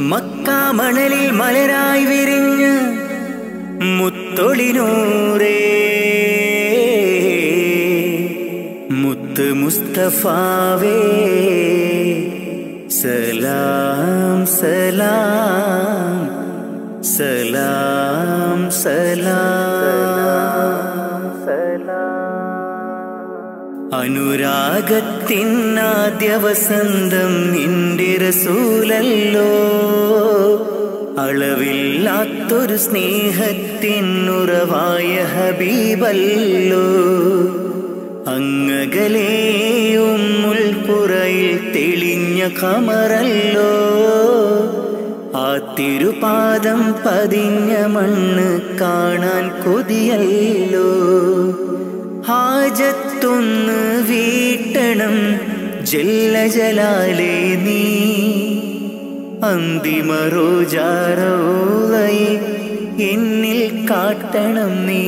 മക്കാ മണലിൽ മലരായി വിരിഞ്ഞ് മുത്തൊളിനൂറേ മുത്ത് മുസ്തഫാവേ സലാം സലാം സലാം സലാം അനുരാഗത്തിനാദ്യ വസന്തം നിന്റെ റസൂലല്ലോ അളവില്ലാത്തൊരു സ്നേഹത്തിനുറവായ ഹബീബല്ലോ അങ്ങകലേ ഉമ്മുൽ ഖുറയിൽ തെളിഞ്ഞ ഖമറല്ലോ ആ തിരുപാദം പതിഞ്ഞ മണ്ണ് കാണാൻ കൊതിയല്ലോ ഹാജത്തൊന്ന് വീട്ടണം ജല്ല ജലാലേ നീ അന്തിമ റോജാറോളയെ എന്നിൽ കാട്ടണം നീ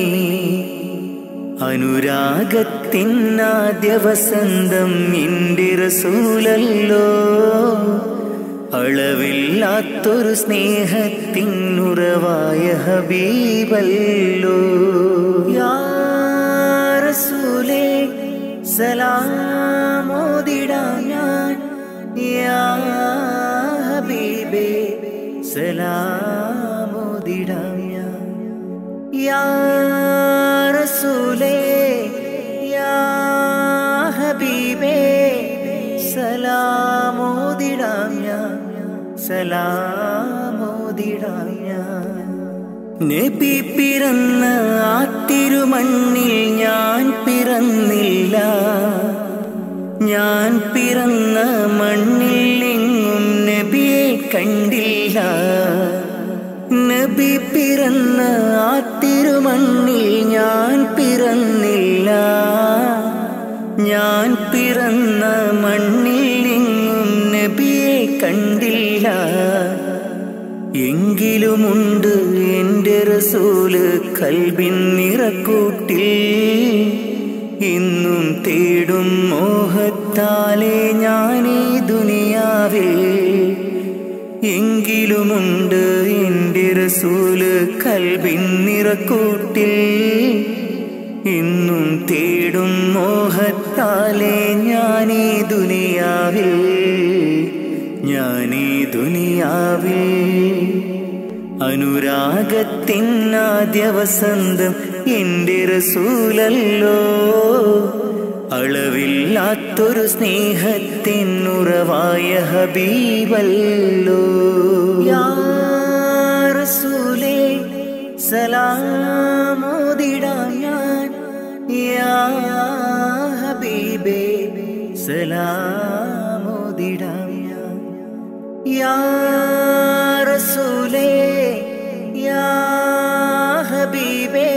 അനുരാഗത്തിനാദ്യ വസന്തം നിന്റെ റസൂലല്ലോ അളവില്ലാത്തൊരു സ്നേഹത്തിനുറവായ ഹബീബല്ലോ യാ റസൂലേ സലാമോദിടാം ഞാൻ യാ ഹബീബേ സലാമോദിടാം ഞാൻ യാ റസൂലേ യാ ഹബീബേ സലാമോദിടാം ഞാൻ സലാമോദിടാം ഞാൻ നബി പിറന്ന ആ തിരുമണ്ണിൽ ഞാൻ പിറന്നില്ല ഞാൻ പിറന്ന മണ്ണിൽ എങ്ങും നബിയെ കണ്ടില്ല നബി പിറന്ന ആ തിരുമണ്ണിൽ ഞാൻ പിറന്നില്ല ഞാൻ പിറന്ന മണ്ണിൽ എങ്ങും നബിയെ കണ്ടില്ല എങ്കിലുമുണ്ട് എൻ്റെ റസൂല് കൽബിൻ നിറക്കൂട്ടിൽ ഇന്നും തേടും മോഹത്താലേ ഞാനീ ദുനിയാവിൽ എങ്കിലുമുണ്ട് എൻ്റെ റസൂല് കൽബിൻ നിറക്കൂട്ടിൽ ഇന്നും തേടും മോഹത്താലേ ഞാനീ ദുനിയാവിൽ ഞാനീ ദുനിയാവിൽ അനുരാഗത്തിനാദ്യ വസന്തം എൻ്റെ റസൂലല്ലോ അളവില്ലാത്തൊരു സ്നേഹത്തിനുറവായ ഹബീബല്ലോ യാ റസൂലേ സലാമോദിടാം ഞാൻ യാ ഹബീബേ സലാമോദിടാം ഞാൻ യാ റസൂലേ യാ ഹബീബേ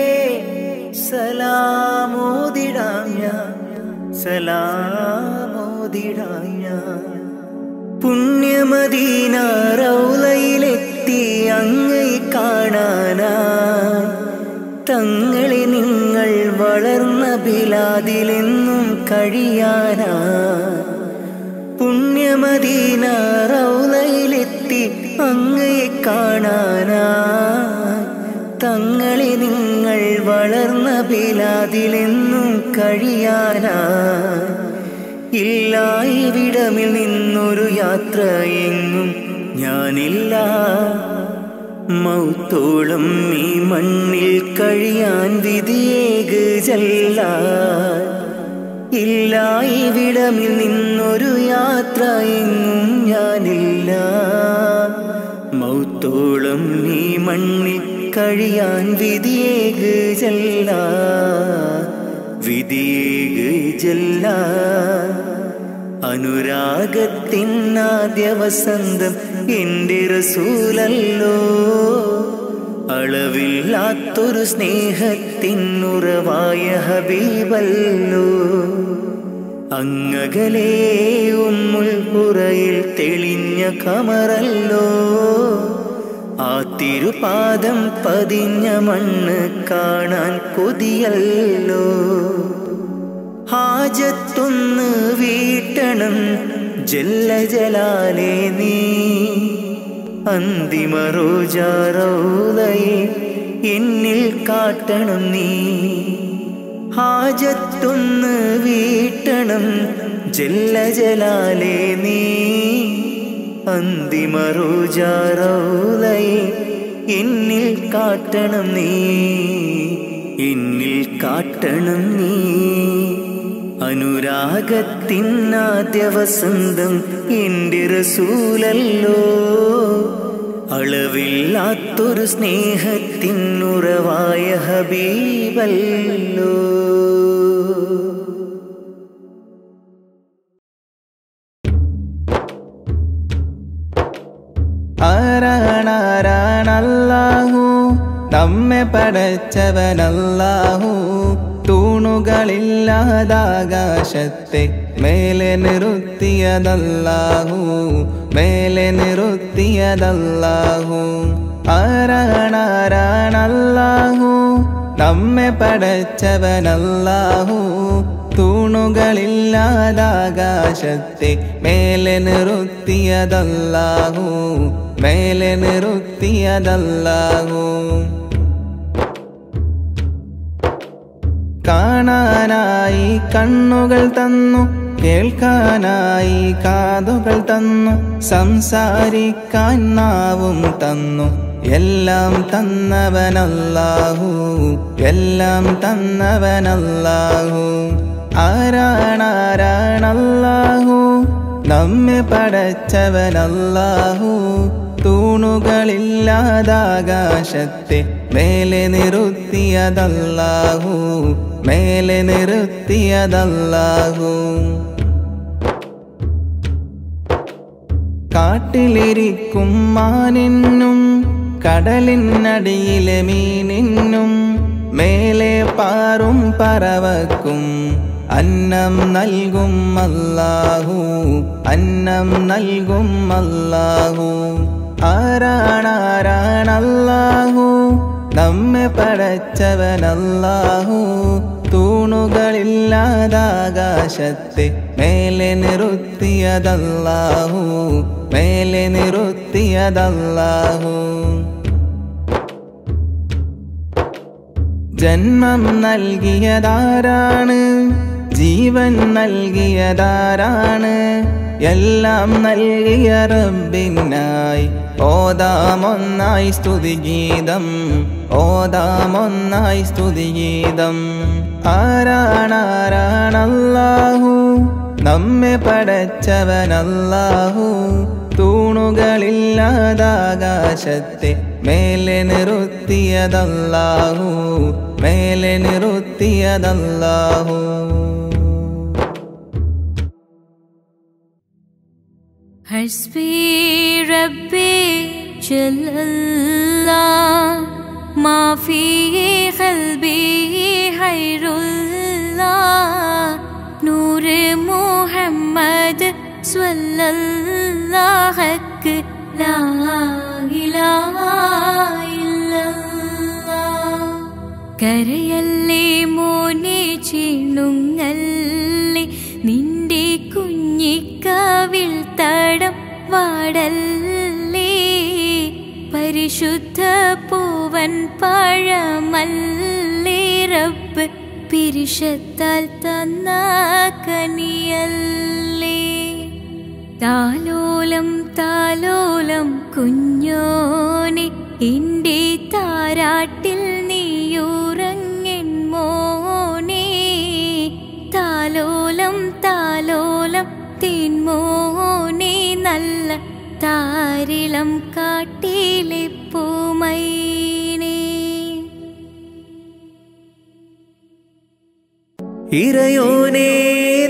സലാമോദിടാം ഞാൻ സലാമോദിടാം ഞാൻ പുണ്യമദീന റൗളയിലെത്തി അങ്ങയെ കാണാനായി തങ്ങളെ നിങ്ങൾ വളർന്ന ബിലാദിലെന്നും കഴിയാനായി പുണ്യമദീന റൗളയിലെത്തി അങ്ങയെ കാണാനായി തങ്ങളെ നിങ്ങൾ വളർന്ന ബിലാദിലെന്നും കഴിയാനായി ഇല്ല ഇവിടമിൽ നിന്നൊരു യാത്ര എങ്ങും ഞാനില്ല മൗത്തോളം ഈ മണ്ണിൽ കഴിയാൻ വിധിയേക് ജല്ല ഇല്ല ഇവിടമിൽ നിന്നൊരു യാത്ര എങ്ങും ഞാനില്ല മൗത്തോളം ഈ മണ്ണിൽ കഴിയാൻ വിധിയേക് ജല്ല വിധിയേക് ജല്ല അനുരാഗത്തിനാദ്യ വസന്തം എൻ്റെ റസൂലല്ലോ അളവില്ലാത്തൊരു സ്നേഹത്തിനുറവായ ഹബീബല്ലോ അങ്ങകലേ ഉമ്മുൽ ഖുറയിൽ തെളിഞ്ഞ ഖമറല്ലോ ആ തിരുപാദം പതിഞ്ഞ മണ്ണ് കാണാൻ കൊതിയല്ലോ ഹാജത്തൊന്ന് വീട്ടണം ജല്ല ജലാലേ നീ അന്തിമ റോജാറൗളയെ എന്നിൽ കാട്ടണം നീ. ഹാജത്തൊന്ന് വീട്ടണം ജല്ല ജലാലേ നീ. അന്തിമ റോജാറൗളയെ എന്നിൽ കാട്ടണം നീ, എന്നിൽ കാട്ടണം നീ. അനുരാഗത്തിനാദ്യ വസന്തം എൻ്റെ റസൂലല്ലോ, അളവില്ലാത്തൊരു സ്നേഹത്തിനുറവായ ഹബീബല്ലോ. ആരാണാരാണല്ലാഹു, നമ്മെ പടച്ചവനല്ലാഹു. തൂണുകളില്ലാതാകാശത്തെ മേലെ നിർത്തിയതല്ലാഹു, മേലെ നിർത്തിയതല്ലാഹു. ആരാണാരാണല്ലാഹു, നമ്മെ പടച്ചവനല്ലാഹു. തൂണുകളില്ലാതാകാശത്തെ മേലെ നിർത്തിയതല്ലാഹു, മേലെ നിർത്തിയതല്ലാഹു. കാണാനായി കണ്ണുകൾ തന്നു, കേൾക്കാനായി കാതുകൾ തന്നു, സംസാരിക്കാൻ നാവും തന്നു. എല്ലാം തന്നവനല്ലാഹു, എല്ലാം തന്നവനല്ലാഹു. ആരാണാരാണല്ലാഹു, നമ്മെ പടച്ചവനല്ലാഹു. തൂണുകളില്ലാതാകാശത്തെ മേലെ നിർത്തിയതല്ലാഹു, മേലെ നിർത്തിയതല്ലാഹു. കാട്ടിലിരിക്കും മാനിനും കടലിനടിയിലെ മീനിനും മേലെ പാറും പറവക്കും അന്നം നൽകും അല്ലാഹു, അന്നം നൽകും അല്ലാഹു. ആരാണാരാണല്ലാഹു, നമ്മെ പടച്ചവനല്ലാഹു. തൂണുകളില്ലാതാകാശത്തെ മേലെ നിർത്തിയതല്ലാഹു, മേലെ നിർത്തിയതല്ലാഹു. ജന്മം നൽകിയതാരാണ്, ജീവൻ നൽകിയതാരാണ്? എല്ലാം നൽകിയ റബ്ബിനായി ഓതാമൊന്നായി സ്തുതിഗീതം, ഓതാമൊന്നായി സ്തുതിഗീതം. ആരാണാരാണല്ലാഹു, നമ്മെ പടച്ചവനല്ലാഹു. തൂണുകളില്ലാതാകാശത്തെ മേലെ നിർത്തിയതല്ലാഹു, മേലെ നിർത്തിയതല്ലാഹു. ഹസ്ബി റബ്ബി ജല്ലല്ലാഹ് മാ ഫീ ഖൽബി ഖൈറുല്ലാഹ് നൂറ് മുഹമ്മദ് സ്വല്ലല്ലാഹു അലൈഹി ലാ ഇലാഹ ഇല്ലല്ലാഹ്. കരയല്ലേ മോനെ ചിണുങ്ങല്ലേ, നിന്റെ കുഞ്ഞിക്കവിൽ തടം വാടല്ലേ. പരിശുദ്ധ പൂവൻ പഴമല്ലേ റബ്ബ് പിരിശത്താൽ തന്ന കനിയല്ലേ. താലോലം താലോലം കുഞ്ഞോനെ, എൻ്റെ താരാട്ടിൽ നീയുറങ്ങൻ മോനെ. താലോലം താലോലം തേൻമോനെ, നല്ല താരിളം കാട്ടിലെ പൂമൈനെ. ഇറയോനെ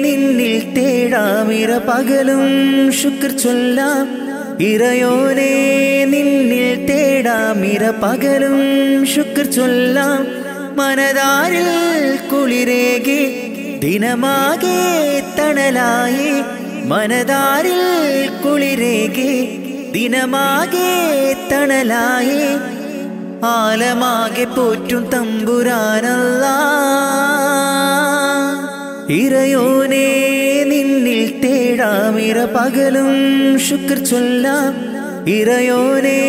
നിന്നിൽ തേടാമിര പകലും ശുക്ർ ചൊല്ലാം. ഇറയോനെ നിന്നിൽ തേടാമിര പകലും ശുക്ർ ചൊല്ലാം. മനതാരിൽ കുളിരേകി ദിനമാകെ തണലായി, മനതാരിൽ കുളിരേകി ദിനമാകെ തണലായി. ആലമാകെ പോറ്റും തമ്പുരാനല്ലാഹ്. ഇറയോനെ നിന്നിൽ തേടാമിര പകലും ശുക്ർ ചൊല്ലാം. ഇറയോനെ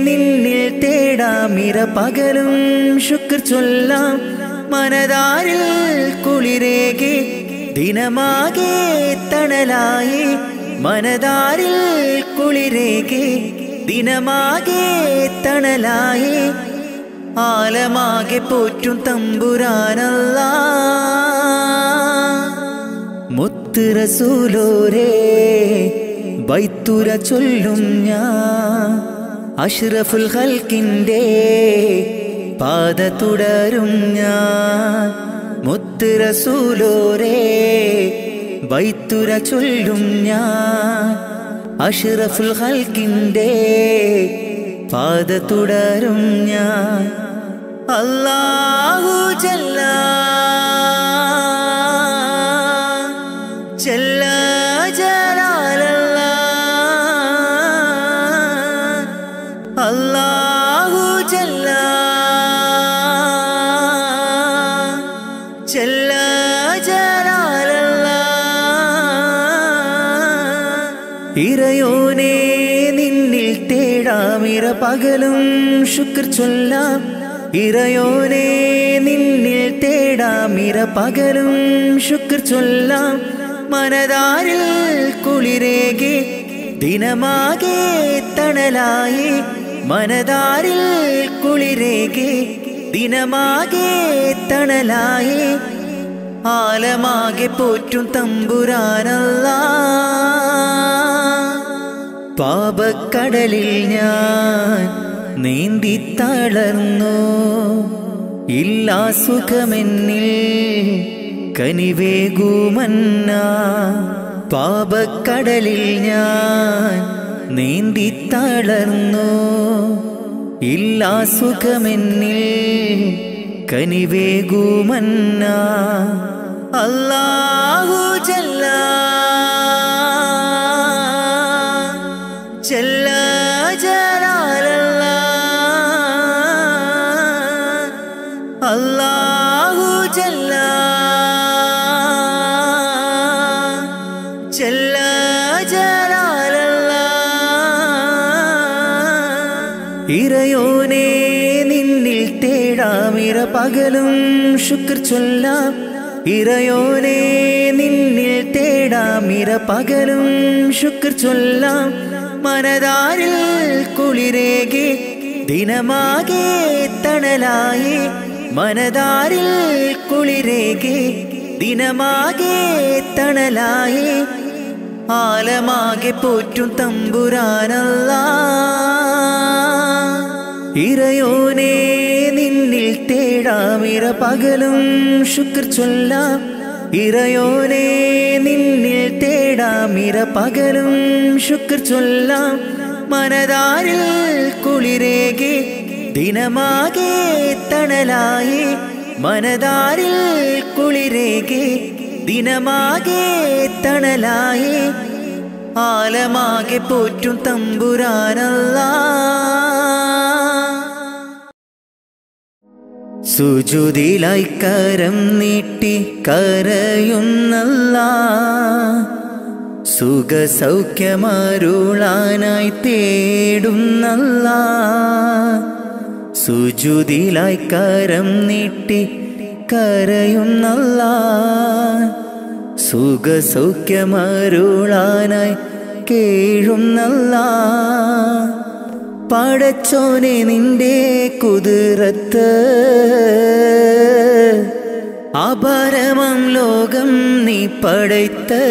നിന്നിൽ തേടാം ഇരപകലും ശുക്ർ ചൊല്ലാം മനതാരിൽ കുളിരേകി ദിനമാകെ തണലായി മനതാരിൽ കുളിരേകി ദിനമാകെ തണലായി ആലമാകെ പോറ്റും തമ്പുരാനല്ലാ മുത്ത് റസൂലോരേ ബൈത്തുര ചൊല്ലും ഞാൻ അഷ്റഫുൽ ഖൽക്കിന്റെ പാത തുടരും ഞാൻ മുത്ത് റസൂലോരേ ബൈത്തുര ചൊല്ലും ഞാൻ അഷ്റഫുൽ ഖൽക്കിന്റെ പാത തുടരും ഞാൻ അല്ലാഹു ജല്ല ജല്ല ജലാലല്ലാ അല്ലാഹു ജല്ല ജല്ല ജലാലല്ലാ ഇറയോനെ നിന്നിൽ തേടാം ഇരപകലും ശുക്ർ ചൊല്ലാം ഇറയോനെ നിന്നിൽ തേടാം ഇരപകലും ശുക്ർ ചൊല്ലാം മനതാരിൽ കുളിരേകി ദിനമാകെ തണലായി മനതാരിൽ കുളിരേകി ദിനമാകെ തണലായി ആലമാകെ പോറ്റും തമ്പുരാനല്ലാ പാപക്കടലിൽ ഞാൻ നീന്തി തളർന്നു ഇല്ലാ സുഖമെന്നിൽ കനിവേകുമന്ന പാപക്കടലിൽ ഞാൻ നീന്തി തളർന്നു ഇല്ലാ സുഖമെന്നിൽ കനിവേകുമന്ന അല്ലാഹു ജല്ല ജല്ല ജലാലല്ലാ അല്ലാഹു ജല്ല ജല്ല ജലാലല്ലാ ഇറയോനെ നിന്നിൽ തേടാം ഇരപകലും ശുക്ർ ചൊല്ലാം ഇറയോനെ നിന്നിൽ തേടാം ഇരപകലും ശുക്ർ ചൊല്ലാം മനതാരിൽ കുളിരേകി ദിനമാകെ തണലായി മനതാരിൽ കുളിരേകി ദിനമാകെ തണലായി ആലമാകെ പോറ്റും തമ്പുരാനല്ലാ ഇറയോനെ നിന്നിൽ തേടാം ഇരപകലും ശുക്ർ ചൊല്ലാം ഇറയോനെ നിന്നിൽ തേടാം ഇരപകലും ശുക്ർ ചൊല്ലാം മനതാരിൽ കുളിരേകി ദിനമാകെ തണലായി മനതാരിൽ കുളിരേകി ദിനമാകെ തണലായി ആലമാകെ പോറ്റും തമ്പുരാനല്ലാ സുജൂദിലായി കരം നീട്ടി കരയുന്നല്ലാ സുഖസൗഖ്യമരുളാനായി തേടുന്നല്ലാ സുജൂദിലായി കരം നീട്ടി കരയുന്നല്ലാ സുഖസൗഖ്യമരുളാനായി കേഴുന്നല്ലാ പടച്ചോനെ നിന്റെ കുതിരത്ത് അപരമം ലോകം നീ പടയ്ത്ത്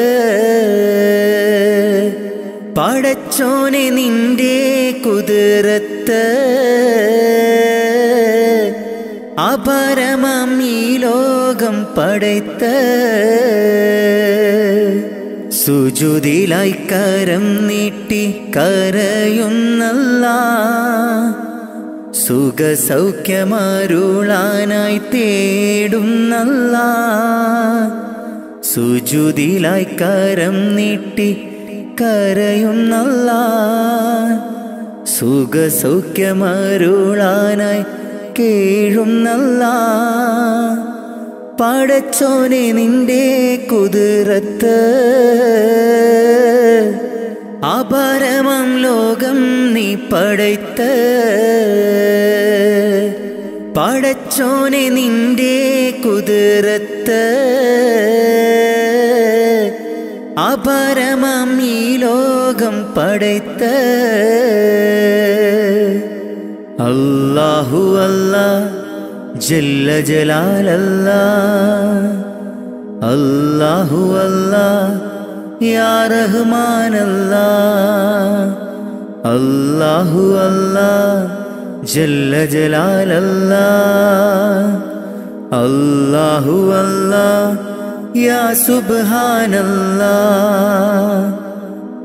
പടച്ചോനെ നിന്റെ കുതിരത്ത് അപരമം ഈ ലോകം പടയ്ത്ത് സുജൂദിലായി കരം നീട്ടി കരയുന്നല്ലാ സുഖസൗഖ്യമരുളാനായി തേടുന്നല്ലാ സുജൂദിലായി കരം നീട്ടി കരയുന്നല്ലാ സുഖസൗഖ്യമരുളാനായി കേഴുന്നല്ലാ പടച്ചോനെ നിന്റെ കുതിരത്ത് അപരമം ലോകം നീ പടയ്ത്ത പടച്ചോനെ നിന്റെ കുതിരത്ത് അപരമം ഈ ലോകം പടയ്ത്ത അല്ലാഹു അല്ലാഹ് ജല്ല ജലാലല്ലാഹ് അല്ലാഹു അല്ലാഹ് യാ റഹ്മാൻ അല്ലാഹ് അല്ലാഹു അല്ലാഹ് ജല്ല ജലാലല്ലാഹ് അല്ലാഹു അല്ലാഹ് യാ സുബ്ഹാനല്ലാഹ്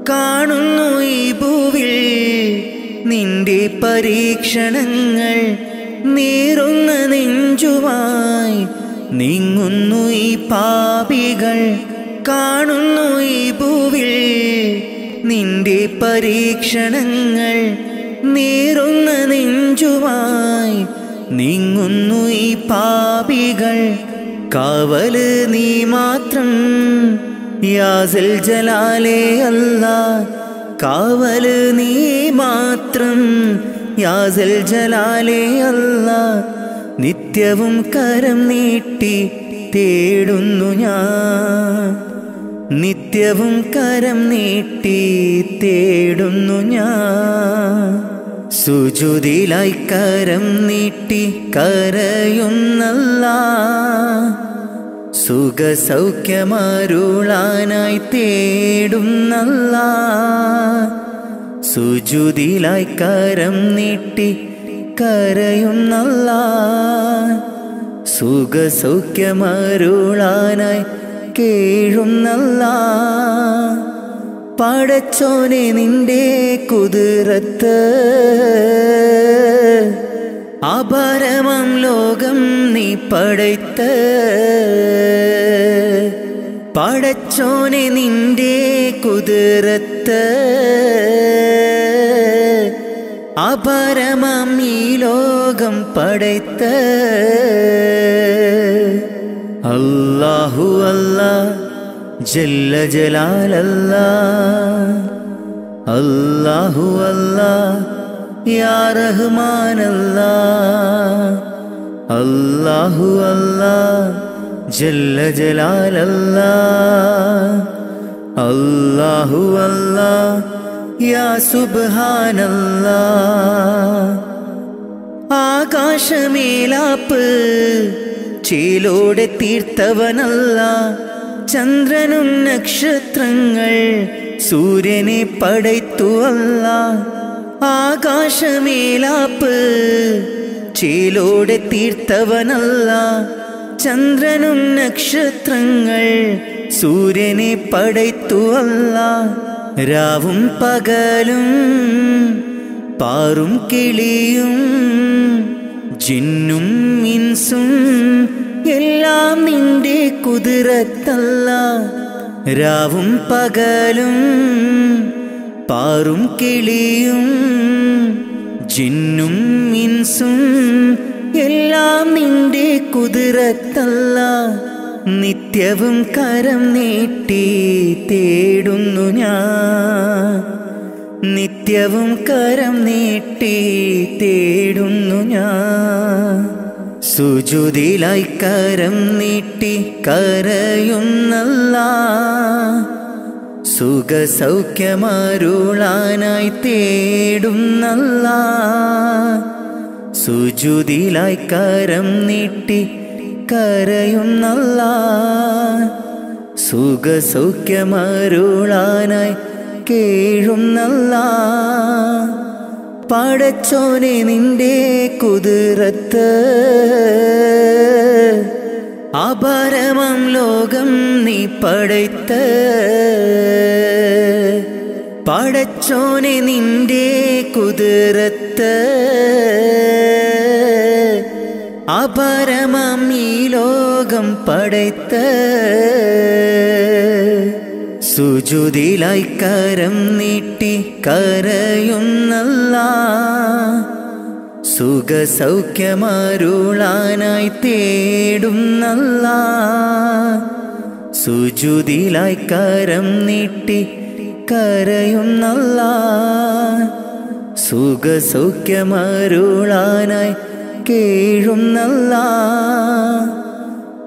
കാണുന്നു ഈ ഭൂവിൽ നിന്റെ പരീക്ഷണങ്ങൾ നീറുന്ന നെഞ്ചുമായി നീങ്ങുന്നു ഈ പാപികൾ കാണുന്നു ഈ ഭൂവിൽ നിന്റെ പരീക്ഷണങ്ങൾ നീറുന്ന നെഞ്ചുമായി നീങ്ങുന്നു ഈ പാപികൾ കാവല് നീ മാത്രം യാ സൽ ജലാലേ അല്ലാഹ് കാവല് നീ മാത്രം യാ സൽ ജലാലേ അല്ലാഹ് നിത്യവും കരം നീട്ടി തേടുന്നു ഞാൻ നിത്യവും കരം നീട്ടി തേടുന്നു ഞാൻ സുജൂദിലായി കരം നീട്ടി കരയുന്നല്ലാഹ് സുഖസൗഖ്യമരുളാനായി തേടുന്നല്ലാഹ് സുജൂദിലായി കരം നീട്ടി കരയുന്നല്ലാഹ് സുഖസൗഖ്യമരുളാനായി കേഴുന്നല്ലാഹ് പടച്ചോനെ നിന്റെ കുതിരത്ത് അപരമം ലോകം നീ പടയ്ത്ത പടച്ചോനെ നിന്റെ കുതിരത്ത് അപരമം ഈ ലോകം പടയ്ത്ത അല്ലാഹു അല്ലാഹ് ജല്ല ജലാലല്ലാഹ് അല്ലാഹു അല്ലാഹ് യാ റഹ്മാൻ അല്ലാഹ് അല്ലാഹു അല്ലാഹ് ജല്ല ജലാലല്ലാഹ് അല്ലാഹു അല്ലാഹ് യാ സുബ്ഹാനല്ലാഹ് ആകാശമേലാപ്പ് ചേലോടെ തീർത്തവനല്ല ചന്ദ്രനും നക്ഷത്രങ്ങൾ സൂര്യനെ പടയ്ത്തു അല്ലാഹ് ആകാശമേലാപ്പ് ചേലോടെ തീർത്തവനല്ല ചന്ദ്രനും നക്ഷത്രങ്ങൾ സൂര്യനെ പടയ്ത്തു അല്ലാഹ് രാവും പകലും പാറും കിളിയും ജിന്നും ഇൻസും എല്ലാം നിന്റെ കുതിരത്തല്ലാഹ് രാവും പകലും പാറും കിളിയും ജിന്നും ഇൻസും എല്ലാം നിന്റെ കുതിരത്തല്ലാഹ് നിത്യവും കരം നീട്ടി തേടുന്നു ഞാൻ നിത്യവും കരം നീട്ടി തേടുന്നു ഞാൻ സുജൂദിലായി കരം നീട്ടി കരയുന്നല്ലാഹ് സുഖസൗഖ്യമരുളാനായി തേടുന്നല്ലാഹ് സുജൂദിലായി കരം നീട്ടി കരയുന്നല്ലാഹ് സുഖസൗഖ്യമരുളാനായി കേഴുന്നല്ലാഹ് പടച്ചോനെ നിന്റെ കുതിരത്ത് അപരമം ലോകം നീ പടയ്ത്ത പടച്ചോനെ നിന്റെ കുതിരത്ത് അപരമം ഈ ലോകം പടയ്ത്ത സുജൂദിലായി കരം നീട്ടി കരയുന്നല്ലാഹ് സുഖസൗഖ്യമരുളാനായി തേടുന്നല്ലാഹ് സുജൂദിലായി കരം നീട്ടി കരയുന്നല്ലാ സുഖസൗഖ്യമരുളാനായി കേഴുന്നല്ലാ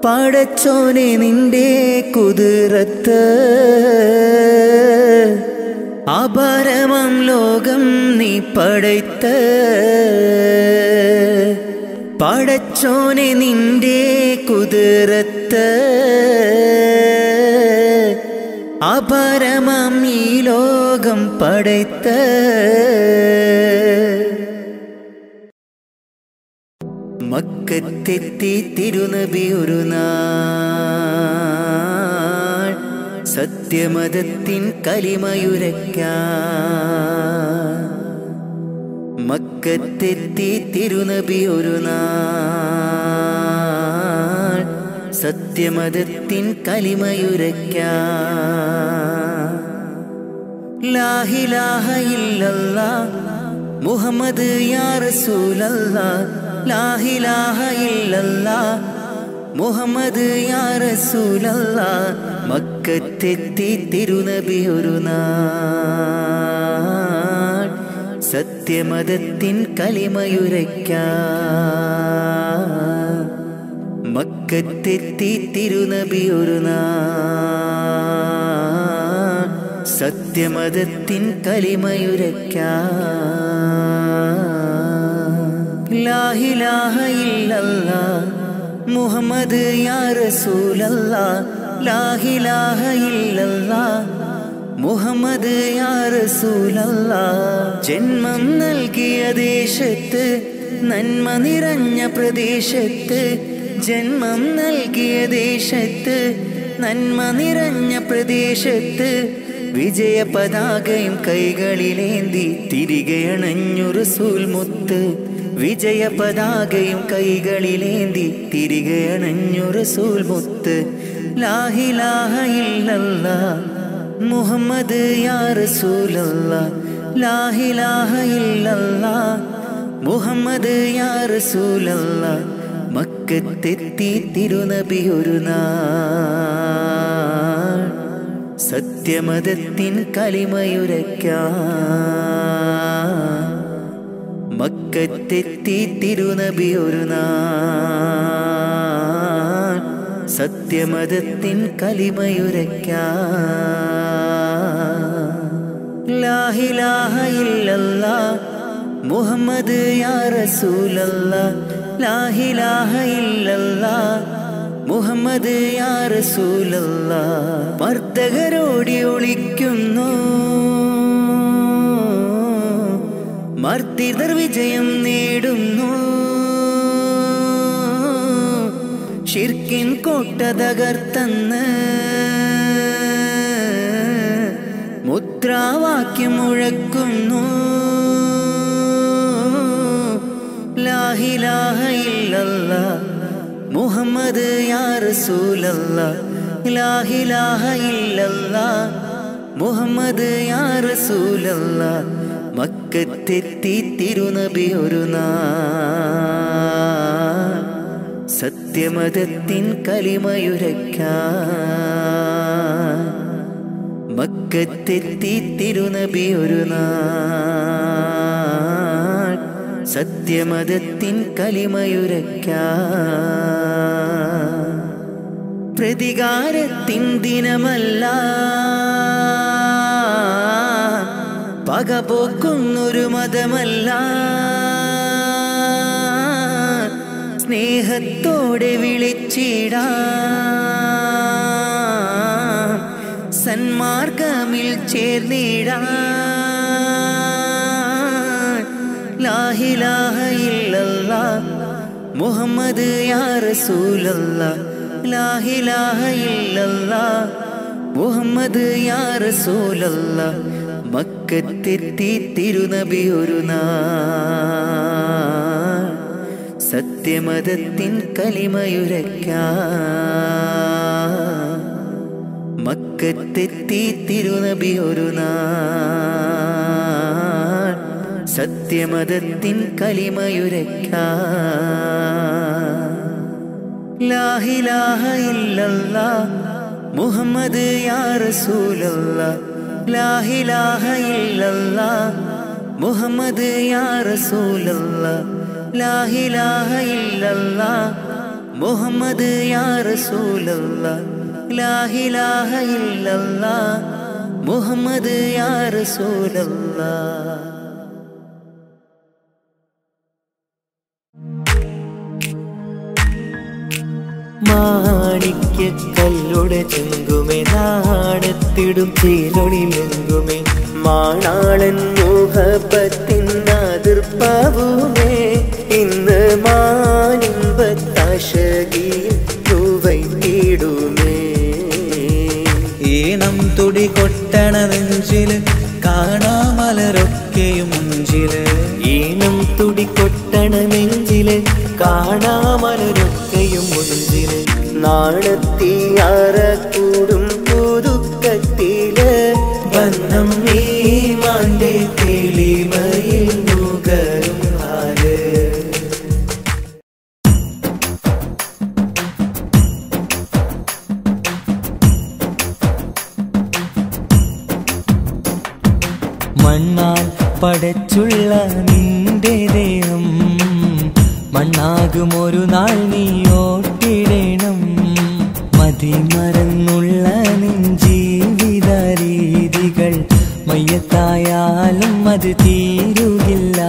പടച്ചോനെ നിന്റെ കുതിരത്ത് അപരമം ലോകം നീ പടയ്ത്ത് പടച്ചോനെ നിന്റെ കുതിരത്ത് അപരമം ഈ ലോകം പടയ്ത്ത് മക്കത്തെത്തി തിരുനബി ഒരു നാൾ സത്യമതത്തിൻ കലിമയുരയ്ക്കാൻ മക്കത്തെത്തി തിരുനബി ഒരു നാൾ സത്യമതത്തിൻ കലിമയുരയ്ക്കാൻ ലാ ഇലാഹ ഇല്ലല്ലാഹ് മുഹമ്മദ് യാ റസൂലല്ലാഹ് ലാ ഇലാഹ ഇല്ലല്ലാഹ് മുഹമ്മദ് യാ റസൂലല്ലാഹ് മക്കത്തെത്തി തിരുനബി ഒരു നാൾ സത്യമതത്തിൻ കലിമയുരയ്ക്കാൻ മക്കത്തെത്തി തിരുനബി ഒരു നാൾ സത്യമതത്തിൻ കലിമയുരയ്ക്കാൻ ലാ ഇലാഹ ഇല്ലല്ലാഹ് മുഹമ്മദ് യാ റസൂലല്ലാഹ് ലാ ഇലാഹ ഇല്ലല്ലാഹ് മുഹമ്മദ് യാ റസൂലല്ലാഹ് ജന്മം നൽകിയ ദേശത്ത് നന്മ നിറഞ്ഞ പ്രദേശത്ത് ജന്മം നൽകിയ ദേശത്ത് നന്മ നിറഞ്ഞ പ്രദേശത്ത് വിജയ പതാകയും കൈകളിലേന്തി തിരികെ അണഞ്ഞു റസൂൽ മുത്ത് വിജയ പതാകയും കൈകളിലേന്തി തിരികെ അണഞ്ഞു റസൂൽ മുത്ത് ലാ ഇലാഹ ഇല്ലല്ലാഹ് മുഹമ്മദ് യാ റസൂലല്ലാഹ് ലാ ഇലാഹ ഇല്ലല്ലാഹ് മുഹമ്മദ് യാ റസൂലല്ലാഹ് മക്കത്തെത്തി തിരുനബി ഒരു നാൾ സത്യമതത്തിൻ കലിമയുരയ്ക്കാൻ മക്കത്തെത്തി തിരുനബി ഒരു നാൾ സത്യമതത്തിൻ കലിമയുരയ്ക്കാൻ ലാ ഇലാഹ ഇല്ലല്ലാഹ് മുഹമ്മദ് യാ റസൂലല്ലാഹ് ലാ ഇലാഹ ഇല്ലല്ലാഹ് മുഹമ്മദ് യാ റസൂലല്ലാഹ് മർദ്ദകരോടി ഒളിക്കുന്നു മർദ്ദിതർ വിജയം നേടുന്നു ശിർക്കിൻ കോട്ട തകർത്തന്ന് മുദ്രാവാക്യം മുഴക്കുന്നു ലാ ഇലാഹ ഇല്ലല്ലാഹ് മുഹമ്മദ് യാ റസൂലല്ലാഹ് ലാ ഇലാഹ ഇല്ലല്ലാഹ് മുഹമ്മദ് യാ റസൂലല്ലാഹ് മക്കത്തെത്തി തിരുനബി ഒരു നാൾ സത്യമതത്തിൻ കലിമയുരയ്ക്കാൻ മക്കത്തെത്തി തിരുനബി ഒരു നാൾ സത്യമതത്തിൻ കലിമയുരയ്ക്കാൻ പ്രതികാരത്തിൻ ദിനമല്ല പകപോക്കുന്നൊരു മതമല്ല സ്നേഹത്തോടെ വിളിച്ചിടാം സന്മാർഗമിൽ ചേർന്നിടാം ലാ ഇലാഹ ഇല്ലല്ലാഹ് മുഹമ്മദ് യാ റസൂലല്ലാഹ് ലാ ഇലാഹ ഇല്ലല്ലാഹ് മുഹമ്മദ് യാ റസൂലല്ലാഹ് മക്കത്തെത്തി തിരുനബി ഒരു നാൾ സത്യമതത്തിൻ കലിമയുരയ്ക്കാൻ മക്കത്തെത്തി തിരുനബി ഒരു നാൾ സത്യമതത്തിൻ കലിമയുരയ്ക്കാൻ ലാ ഇലാഹ ഇല്ലല്ലാഹ് മുഹമ്മദ് യാ റസൂലല്ലാഹ് ലാ ഇലാഹ ഇല്ലല്ലാഹ് മുഹമ്മദ് യാ റസൂലല്ലാഹ് ലാ ഇലാഹ ഇല്ലല്ലാഹ് മുഹമ്മദ് യാ റസൂലല്ലാഹ് ലാ ഇലാഹ ഇല്ലല്ലാഹ് മുഹമ്മദ് യാ റസൂലല്ലാഹ്. മാണിക്യക്കല്ലുടെ ചെങ്കുമേ നാടത്തിടും ചീലൊളിലെങ്കുമേ മാണാളൻ മുഹബത്തിൻ അതിർപ്പാവുമേ ഇന്ന് മാനിമ്പത്താശകിയിൽ രൂപയിടുമേ. ഈണം തുടി കൊട്ടണ നെഞ്ചില് കാണാമലരൊക്കെയും മുഞ്ചില് ഈണം തുടി കൊട്ടണ നെഞ്ചില് കാണാമലരൊക്കെയും മുഞ്ചില് നാണത്തിയാറ കൂടും പുതുക്കത്തില് ബന്ധം ഈമാന്റെ തെളിമയിൽ നുകരും ഹാല്. മണ്ണാൽ പടച്ചുള്ള നിന്റെ ദേഹം മണ്ണാകുമൊരു നാൾ നീ ഓട്ടിടണം. മതിമറന്നുള്ള നിൻ ജീവിത രീതികൾ മയ്യത്തായാലും അത് തീരുകില്ല,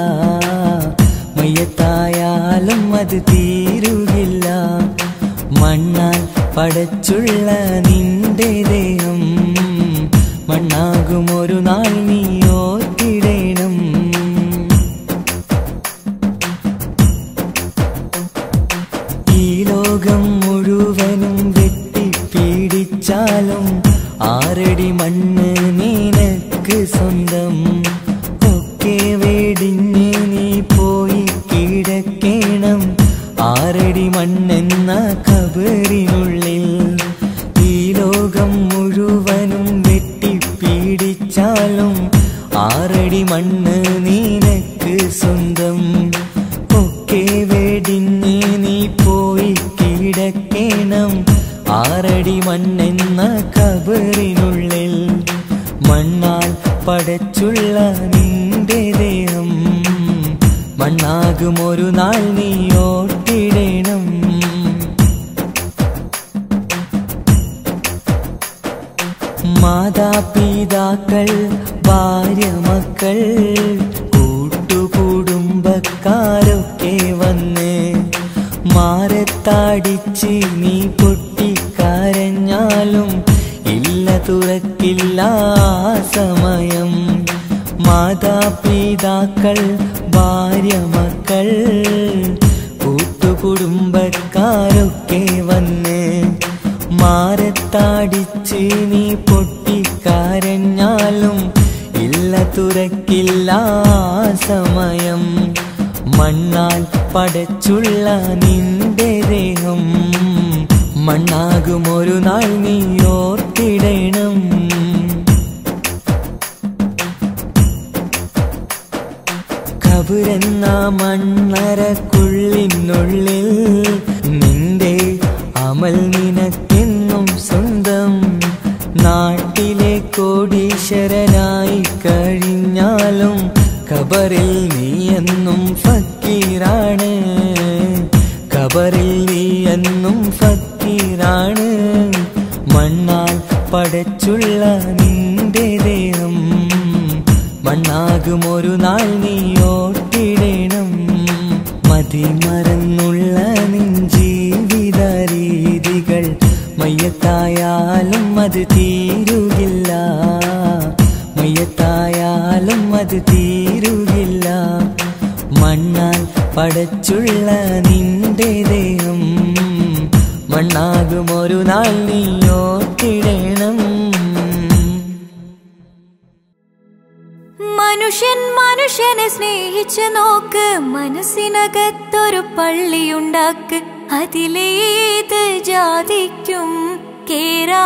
മയ്യത്തായാലും അത് തീരുകില്ല. മണ്ണാൽ പടച്ചുള്ള നിന്റെ ദേഹം മണ്ണാകുമൊരു നാൾ നീ ഓർത്തിടണം. ഈ ലോകം മുഴുവനും വെട്ടിപ്പീഡിച്ചാലും ആറടി മണ്ണ് നിനക്ക് സ്വന്തം. ഒക്കെ വെടിഞ്ഞ് നീ പോയി കിടക്കണം ആറടി മണ്ണെന്ന ഖബറിനുള്ളിൽ. ഈ ലോകം മുഴുവനും വെട്ടിപ്പീഡിച്ചാലും ആറടി മണ്ണ് നിനക്ക് സ്വന്തം. ഒക്കെ വെടിഞ്ഞ് നീ പോയി കിടക്കണം ആറടി മണ്ണെന്ന ഖബറിനുള്ളിൽ. മണ്ണാൽ പടച്ചുള്ള നിന്റെ ദേഹം മണ്ണാകുമൊരു നാൾ നീ ഓർത്തിടണം. മാതാപിതാക്കൾ, ഭാര്യ, മക്കൾ, കൂട്ടുകുടുംബക്കാരൊക്കെ വന്ന് മാറത്താടിച്ച് നീ പൊട്ടിക്കരഞ്ഞാലും ഇല്ല തുറക്കില്ല സമയം. മാതാപിതാക്കൾ, ഭാര്യ, മക്കൾ, കൂട്ടുകുടുംബക്കാരൊക്കെ വന്ന് മാറത്താടിച്ച് നീ പൊട്ടിക്കരഞ്ഞാലും ഇല്ല തുറക്കില്ല സമയം. മണ്ണാൽ പടച്ചുള്ള നിന്റെ ദേഹം മണ്ണാകുമൊരു നാൾ നീ ഓർത്തിടണം. ഖബറെന്ന മണ്ണറക്കുള്ളിനുള്ളിൽ നിന്റെ അമൽ നിനക്കെന്നും സ്വന്തം. നാട്ടിലെ കോടീശ്വരനായി കഴിഞ്ഞാലും ഖബറിൽ നീ എന്നും ഫക്കീറാണ്, ഖബറിൽ നീ എന്നും ഫക്കീറാണ്. മണ്ണാൽ പടച്ചുള്ള നിന്റെ ദേഹം മണ്ണാകുമൊരു നാൾ നീ ഓർത്തിടണം. മതിമറന്നുള്ള നിൻ ജീവിത രീതികൾ മയ്യത്തായാലും അത് തീരുകില്ല, മയ്യത്തായാലും അത് തീരുകില്ല. മണ്ണാൽ പടച്ചുള്ള നിന്റെ ദേഹം മണ്ണാകുമൊരു നാൾ നീ ഓർത്തിടണം. മനുഷ്യൻ മനുഷ്യനെ സ്നേഹിച്ച് നോക്ക്, മനസ്സിനകത്തൊരു പള്ളിയുണ്ടാക്ക്. അതിലേത് ജാതിക്കും കേറാമെന്നാക്ക്.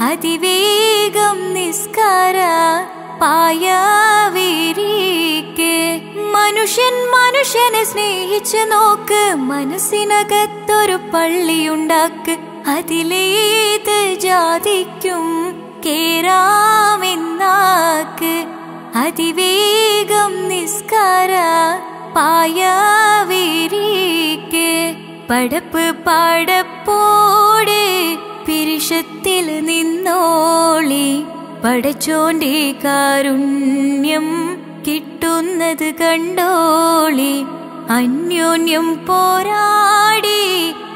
അതിവേഗം നിസ്കാര പായവിരിക്ക്. മനുഷ്യൻ മനുഷ്യനെ സ്നേഹിച്ച് നോക്ക്, മനസ്സിനകത്തൊരു പള്ളിയുണ്ടാക്ക്. അതിലേത് ജാതിക്കും കേറാമെന്നാക്ക് അതിവേഗം നിസ്കാര പായവിരിക്ക് പടപ്പ് പാടപ്പോടെ പിരിശത്തിൽ നിന്നോളി പടച്ചോന്റെ കാരുണ്യം കിട്ടുന്നത് കണ്ടോളി അന്യോന്യം പോരാടി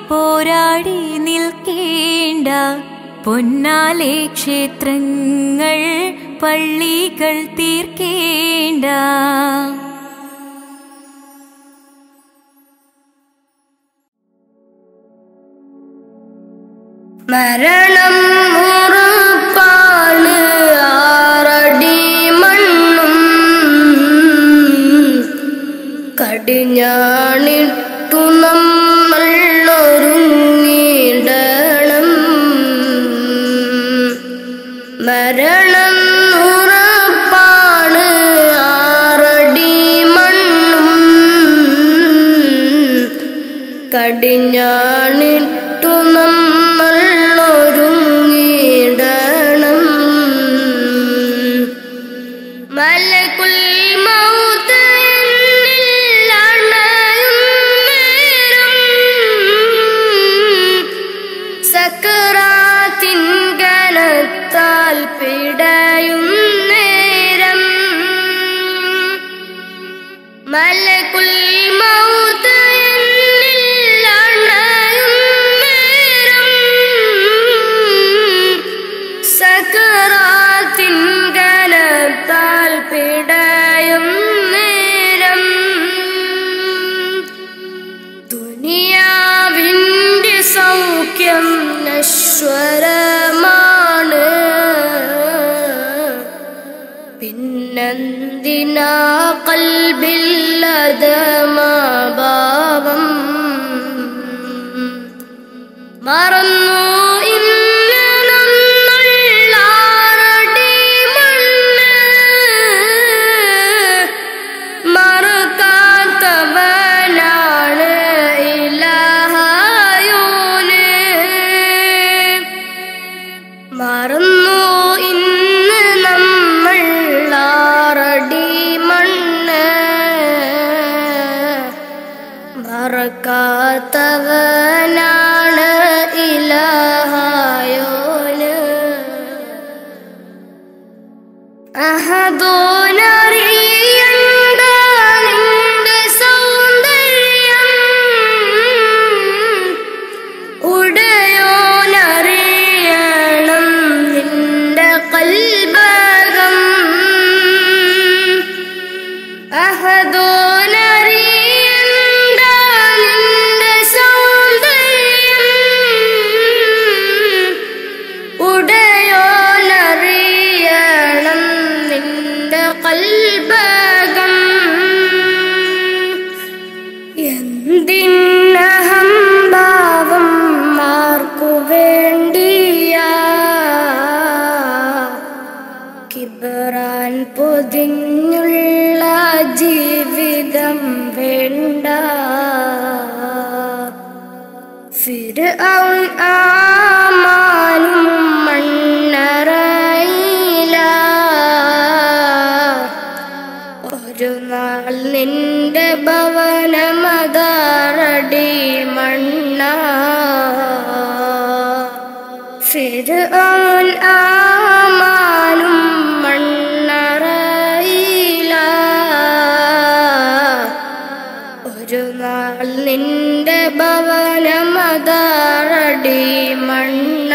പോരാടി നിൽക്കേണ്ട പൊന്നാലെ ക്ഷേത്രങ്ങൾ പള്ളികൾ തീർക്കേണ്ട മരണം ഉറപ്പാണ് ആറടി മണ്ണും കടിഞ്ഞാണിട്ടു നമ്മൾ ഒരുങ്ങിടണം മരണം ഉറപ്പാണ് ആറടി മണ്ണും കടിഞ്ഞാണിട്ടു നമ്മൾ ഒരുങ്ങിടണം മലകുൽ മൗത്ത് എന്നിൽ അണയും നേരം സക്കറാത്തിൻ കനത്താൽ പിടയും നേരം മലകുൽ മൗത്ത് എന്നിൽ അണയും നേരം സക്കറാത്തിൻ കനത്താൽ പിടയും നേരം ദുനിയാവിന്റെ സൗഖ്യം നശ്വരമാണ് പിന്നെന്തിനാ ഖൽബില്ലദമാഭാവം മറന്നു ഇന്ന് നമ്മൾ ആറടി മണ്ണ് മറക്കാത്തവനാണ് ഇലാഹായോന് മറന്നു ഇന്ന് നമ്മൾ ആറടി മണ്ണ് മറക്കാത്തവനാണ് ഇലാഹായോന് അഹദോനറിയണ്ട നിന്റെ സൗന്ദര്യം ഉടയോനറിയണം നിന്റെ കൽബകം അഹദോനറിയണ്ട നിന്റെ സൗന്ദര്യം ഉടയോനറിയണം നിന്റെ കൽബകം എന്തിനഹംഭാവം ആർക്കു വേണ്ടിയാ കിബറാൻ പൊതിഞ്ഞുള്ള ജീവിതം വേണ്ട ഫിർഔൻ ആമാനും മണ്ണറയില ഒരു നാൾ നിന്റെ ഭവനമതാറടി മണ്ണ ഫിർഔൻ ആമാനും മണ്ണറയില ഒരു നാൾ നിന്റെ ഭവനമതാറടി മണ്ണ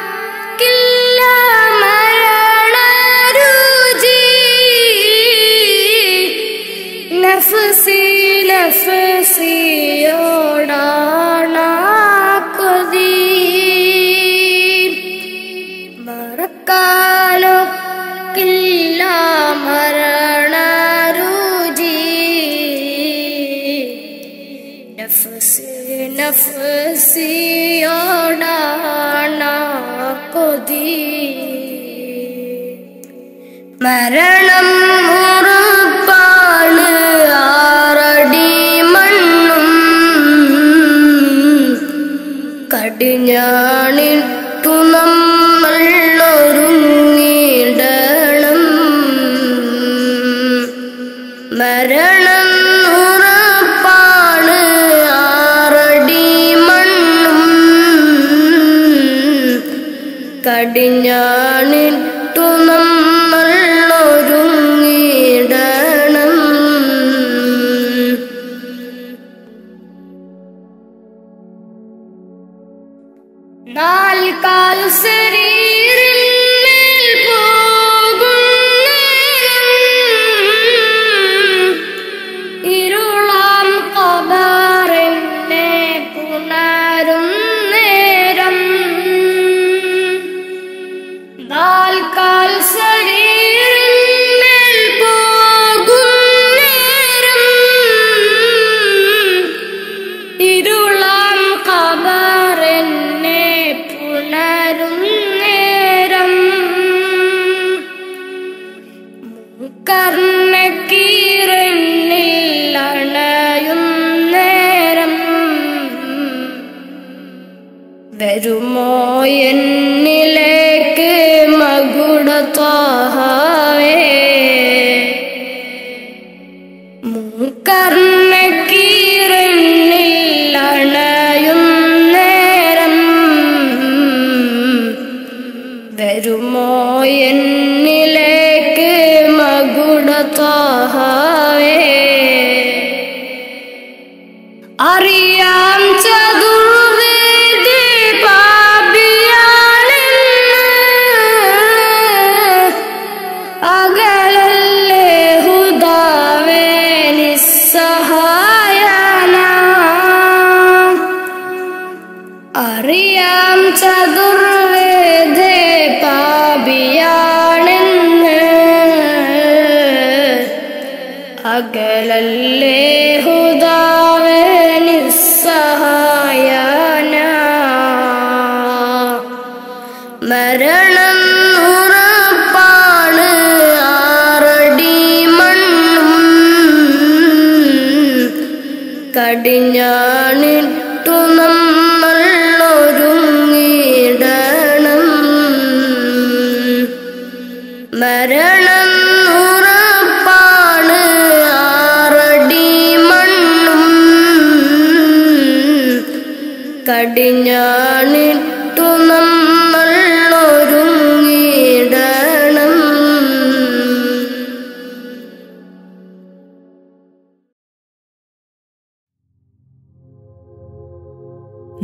മറക്കാനൊക്കില്ല മരണരുചി നഫ്സി നഫ്സിയോടാണ് കൊതി മറക്കാനൊക്കില്ല മരണരുചി നഫ്സി നഫ്സിയോടാണ് കൊതി മരണം ഉറപ്പാണ് ആറടി മണ്ണും കടിഞ്ഞാണിട്ടു നമ്മൾ ഒരുങ്ങിടണം. മരണം ഉറപ്പാണ്, ആറടി മണ്ണും കടിഞ്ഞാണിട്ടു നമ്മൾ ഒരുങ്ങിടണം. നാൽക്കാൽ ശരീരമേൽ പോകും ഇരുളാം ഖബറിനെ പുണരും നേരം. നാൽക്കാൽ ശരീരമേൽ പോകും നേരം ഇരുളാം ഖബറിനെ പുണരും നേരം. കർണക്കീറന്നിൽ അണയും നേരം വരുമോ എന്നിലേക്ക് മകുട ത്വഹാവേ. കർണക്കീറന്നിൽ അണയും നേരം വരുമോ എന്നിലേക്ക് മകുട ത്വഹാവേ. അറിയാം ചതുർവേദി പാപിയാണെന്ന്, അകലല്ലേ ഹുദാവേ നിസ്സഹായന. അറിയാം ചതുർവേദി പാപിയാണെന്ന്, അകലല്ലേ ഹുദാവേ നിസ്സഹായന. മരണം ഉറപ്പാണ്, ആറടി മണ്ണും കടിഞ്ഞാണിട്ടു നമ്മൾ ഒരുങ്ങിടണം. മരണം ഉറപ്പാണ്, ആറടി മണ്ണും കടിഞ്ഞാണിട്ടു നമ്മൾ ഒരുങ്ങിടണം.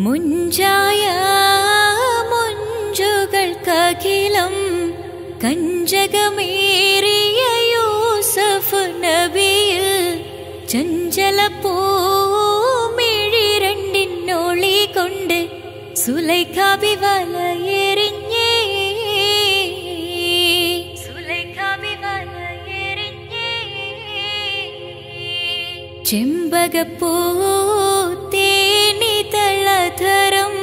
മുഞ്ചായ മുഞ്ചുകൾക്കഖിലം കഞ്ചകമേറിയ യൂസഫ് നബിയിൽ ചഞ്ചല പൂമിഴി രണ്ടിനൊളി കൊണ്ട് സുലൈഖാബി വലയെറിഞ്ഞേ. സുലൈഖാബി വലയെറിഞ്ഞേ. ചെമ്പകപ്പൂ തേനിതളധരം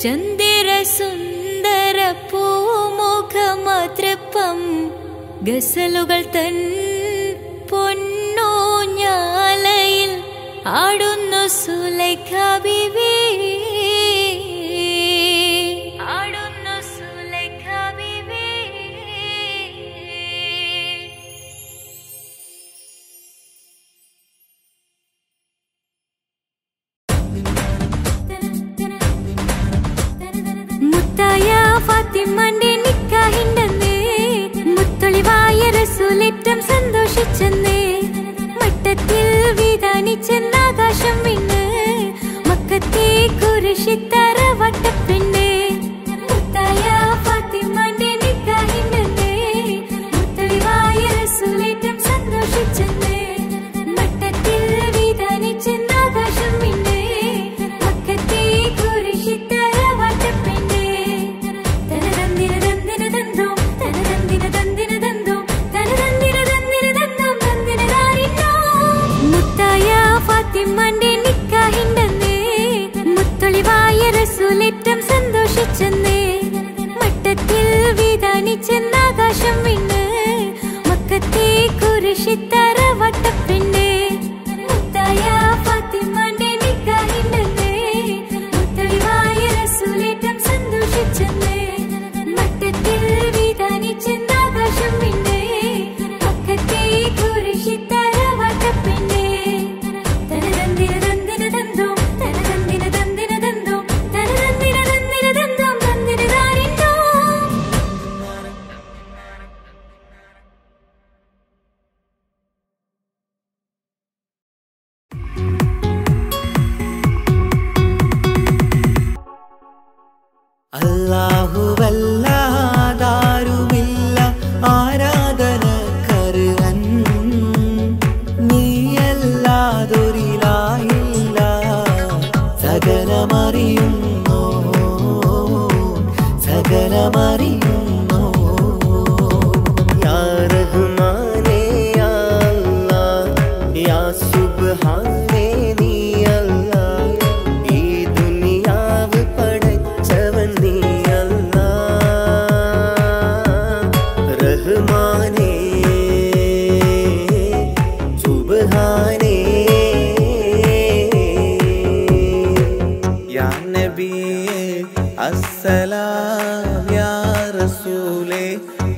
ചന്ദിര സുന്ദര പൂമുഖമതൃപ്പം ഗസലുകൾ തൻ പൊന്നൂഞ്ഞാലയിൽ ആടുന്നു സുലൈഖാ ബീവി. ആടുന്നു സുലൈഖാ ബീവി. മുത്തായ ഫാത്തിമാന്റെ നിക്കാഹിണ്ടെന്ന് മുത്തൊളിവായ റസൂലേറ്റം സന്തോഷിച്ചെന്ന് മട്ടത്തിൽ വിധാനിച്ചെന്നാകാശം വിണ്ണ് മക്കത്തെ കുരിശിത്തറ വട്ടപ്പെണ്ണ്. മുത്തായ ഫാത്തിമാന്റെ നിക്കാഹിണ്ടെന്ന് മുത്തൊളിവായ റസൂലേറ്റം സന്തോഷിച്ചെന്ന് മട്ടത്തിൽ വിധാനിച്ചെന്നാകാശം വിണ്ണ് മക്കത്തെ കുരിശിത്തറ വട്ടപ്പെണ്ണ്. തനതന്തിര തന്തിര തന്തോം തനതന്തിര തന്തിര തന്തോം തനതന്തിര തന്തിര തന്തോം തന്തിര താരിന്നോ. മുത്തായ ഫാത്തിമാന്റെ നിക്കാഹിണ്ടെന്ന് മുത്തൊളിവായ റസൂലേറ്റം സന്തോഷിച്ചെന്ന് മട്ടത്തിൽ വിധാനിച്ചെന്നാകാശം വിണ്ണ് മക്കത്തെ കുരിശിത്തറ വട്ടപ്പെണ്ണ്. മുത്തായ ഫാത്തിമാന്റെ നിക്കാഹിണ്ടെന്ന് മുത്തൊളിവായ റസൂലേറ്റം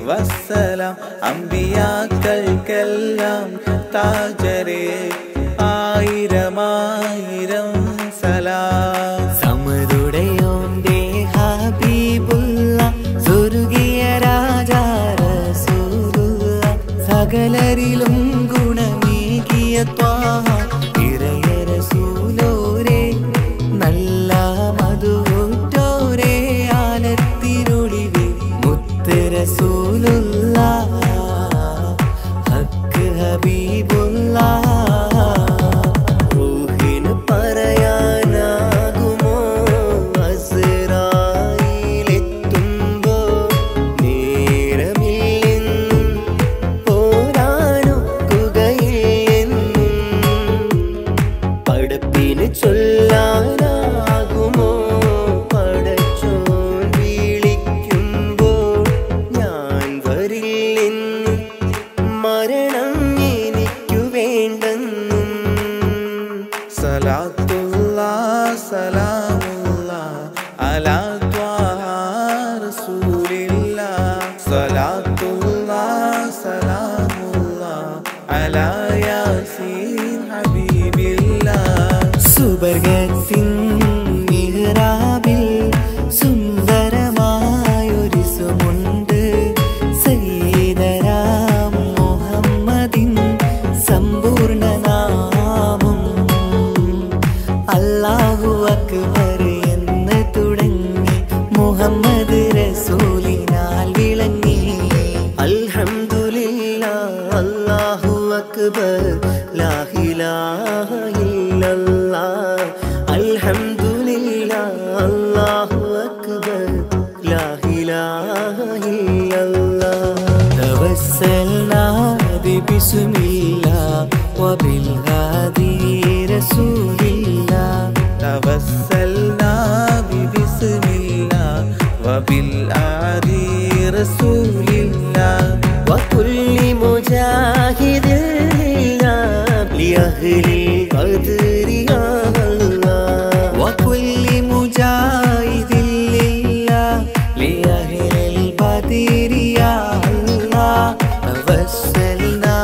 വസ്സലാം അമ്പിയാക്കൾക്കെല്ലാം താജരേ ആയിരമായിരം സലാം സമതുടയോന്റെ ഹബീബുള്ള സ്വർഗീയ രാജാ റസൂലുള്ള സകലരിലും ഗുണമേകിയ ത്വാഹ ഇറയ റസൂലോരേ നല്ല മധുറ്റോരേ ആലത്തിനൊളിവേ മുത്ത് റസൂലുള്ള ഹക്ക് ഹബീബുള്ള റൂഹിന് പറയാനാകുമോ അസ്റായിലെത്തുമ്പോ നേരമില്ലെന്നും പോരാനൊക്കുകയില്ലെന്നും പടപ്പിന് ചൊല്ലാനാകുമോ പടച്ചോൻ വിളിക്കുമ്പോൾ ഞാൻ വരില്ലെന്നും മരണം എനിക്കു വേണ്ടെന്നും സലാത്തുല്ലാഹ് സലാമുല്ലാഹ് അലാ ത്വാഹ റസൂലില്ലാഹ് സലാത്തുല്ലാഹ് സലാമുല്ലാഹ് അലാ യാസീൻ ഹബീബില്ലാഹ് സുബർഗത്തിൻ മിഹ്റാബിൽ സുന്ദരമായൊരു സുമുണ്ട് സയ്യിദനാം മുഹമ്മദിൻ സമ്പൂർണ്ണ നാമം അല്ലാഹു അക്ബർ എന്ന് തുടങ്ങി മുഹമ്മദ് റസൂലിനാൽ വിളങ്ങി അൽഹംദുലില്ലാഹ് അല്ലാഹു അക്ബർ ലാ ഇലാഹ ഇല്ലല്ലാഹ് അൽഹംദുലില്ലാഹ് അല്ലാഹു അക്ബർ ലാ ഇലാഹ ഇല്ലല്ലാഹ് توسلنا ببسم الله وبالهادي رسول الله توسلنا ببسم الله وبالآدي رسول الله وكل مجاهد لله لأهل القدر يا الله وكل مجاهد لله لأهل البدر يا الله توسلنا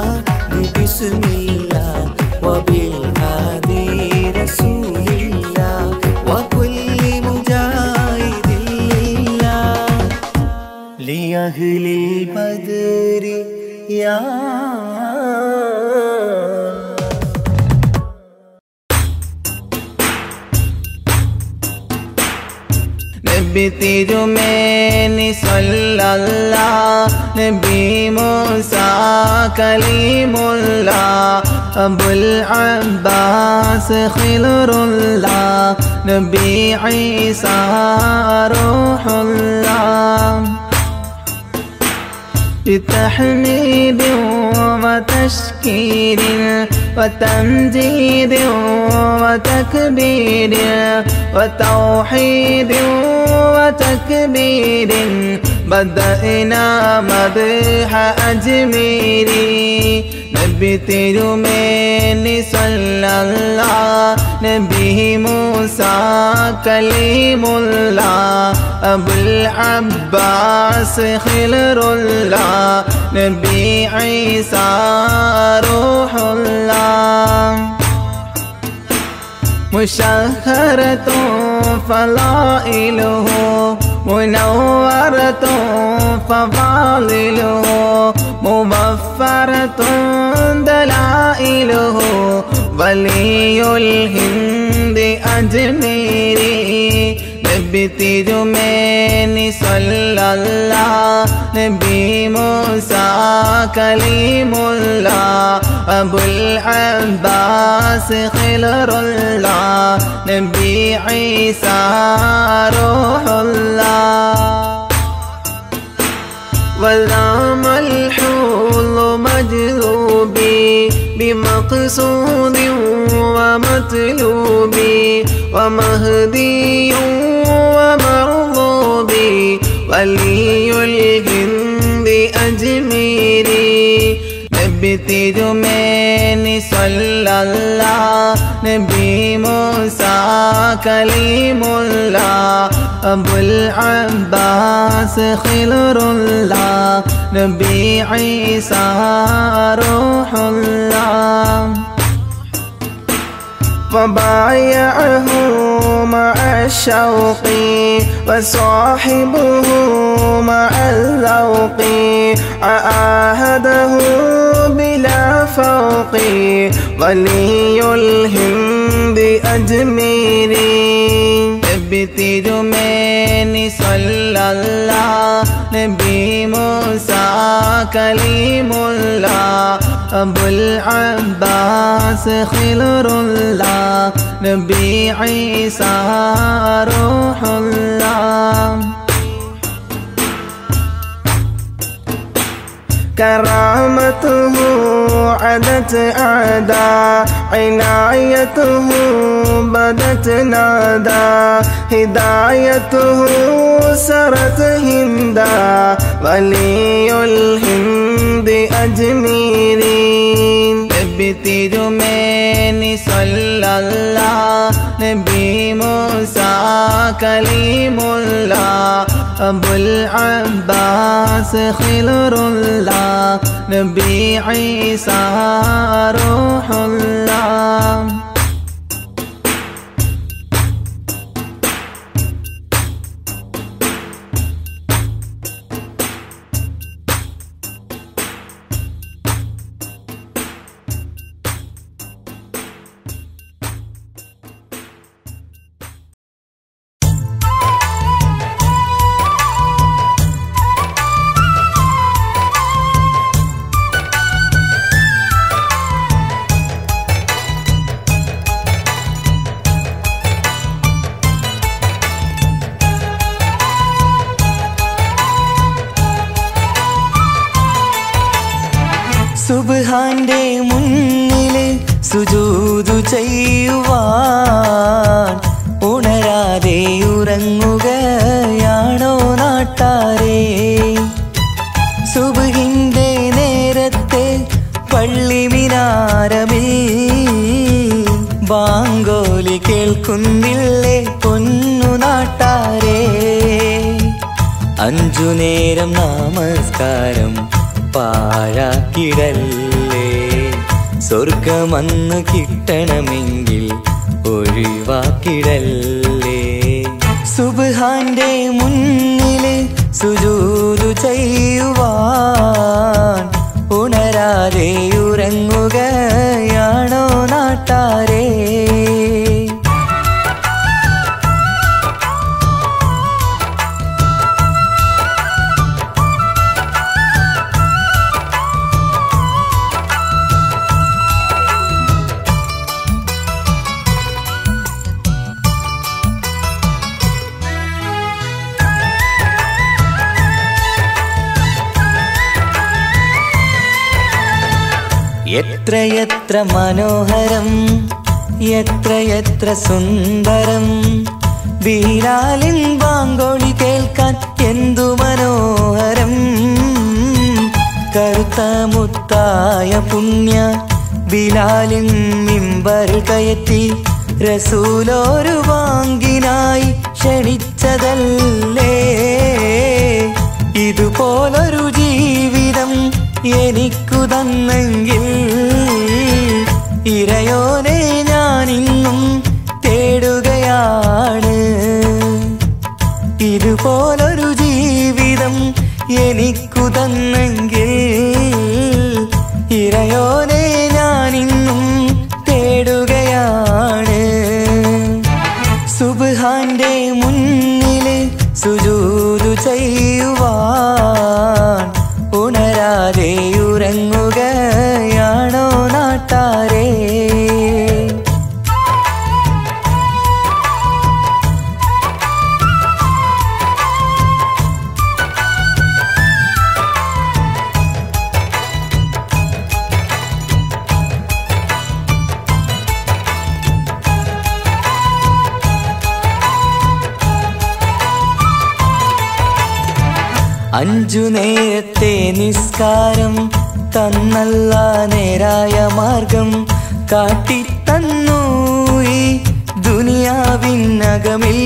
ببسم الله وبالهادي رسول الله وكل مجاهد لله لأهل البدر يا നബി തിരുമേനി സല്ലല്ലാഹ് നബി മൂസ കലീമുല്ലാഹ് അബുൽ അബ്ബാസ് ഖിലറുല്ലാഹ് നബി ഈസ റൂഹുല്ലാഹ് بتحميد وتشكير وتمجيد وتكبير وتوحيد وتكبير بدأنا مدح أجميري نبي تيروميني صلى الله نبي موسى كليم الله أبو العباس خلر الله نبي عيسى روح الله مشهرة فضائله منورة فضائله مبفرة دلائله ولي الهند أجميري نبي تيروميني صلى الله نبي موسى كليم الله أبو العباس خلر الله نبي عيسى روح الله ولام الحول مجذوبي بمقصود ومطلوبي ومهدي ومرغوبي ولي الهند أجميري നബി തിരുമേനി സല്ലല്ലാഹ് നബി മൂസ കലീമുല്ലാഹ് അബുൽ അബ്ബാസ് ഖിൽറുല്ലാഹ് നബി ഈസ റൂഹുല്ലാഹ് وبايعه مع الشوق وصاحبه مع الذوق عاهده بلا فوق ولي الهند أجميري നബി തിരുമേനി സല്ലല്ലാഹ് നബി മൂസ കലീമുല്ലാഹ് അബുൽ അബ്ബാസ് ഖിൽറുല്ലാഹ് നബി ഈസ റൂഹുല്ലാഹ് كرامته عدت أعداء عنايته بدت نادى هدايته سرت هندا ولي الهند أجميري നബി തിരുമേനി സല്ലല്ലാഹ് നബി മൂസ കലീമുല്ലാഹ് അബുൽ അബ്ബാസ് ഖിൽറുല്ലാഹ് നബി ഈസ റൂഹുല്ലാഹ് സുബ്ഹാന്റെ മുന്നില് സുജൂദു ചെയ്യുവാൻ ഉണരാതെ ഉറങ്ങുകയാണോ നാട്ടാരേ? സുബ്ഹിന്റെ നേരത്തെ പള്ളി മിനാരമിൽ ബാങ്കോലി കേൾക്കുന്നില്ലേ പൊന്നു നാട്ടാരേ? 5 നേരം നമസ്കാരം പാഴാക്കിടല്ലേ, സ്വർഗമന്ന് കിട്ടണമെങ്കിൽ ഒഴിവാക്കിടല്ലേ. സുബ്ഹാന്റെ മുന്നില് സുജൂദു ചെയ്യുവാൻ ഉണരാതെ ഉറങ്ങുകയാണോ നാട്ടാരേ? എത്രയെത്ര മനോഹരം, എത്രയെത്ര സുന്ദരം, ബിലാലിൻ ബാങ്കോളി കേൾക്കാൻ എന്തു മനോഹരം. കറുത്ത മുത്തായ പുണ്യ ബിലാലിൻ മിമ്പർ കയറ്റി റസൂലൊരു ബാങ്കിനായി ക്ഷണിച്ചതല്ലേ. ഇതുപോലൊരു ജീവിതം എനിക്കു തന്നെങ്കിൽ ഇറയോനെ ഞാനിന്നും തേടുകയാണ്. ഇതുപോലൊരു ജീവിതം എനിക്കു തന്നെങ്കിൽ ഇറയോനെ ഞാനിന്നും തേടുകയാണ്. സുബ്ഹാന്റെ മുന്നില് സുജൂദു ചെയ്യുവാൻ ഉണരാതെ ഉറങ്ങുകയാണോ നാട്ടാരേ? അഞ്ചു നേരത്തെ നിസ്കാരം തന്നല്ല നേരായ മാർഗം കാട്ടിത്തന്നു ഈ ദുനിയാവിനകമിൽ.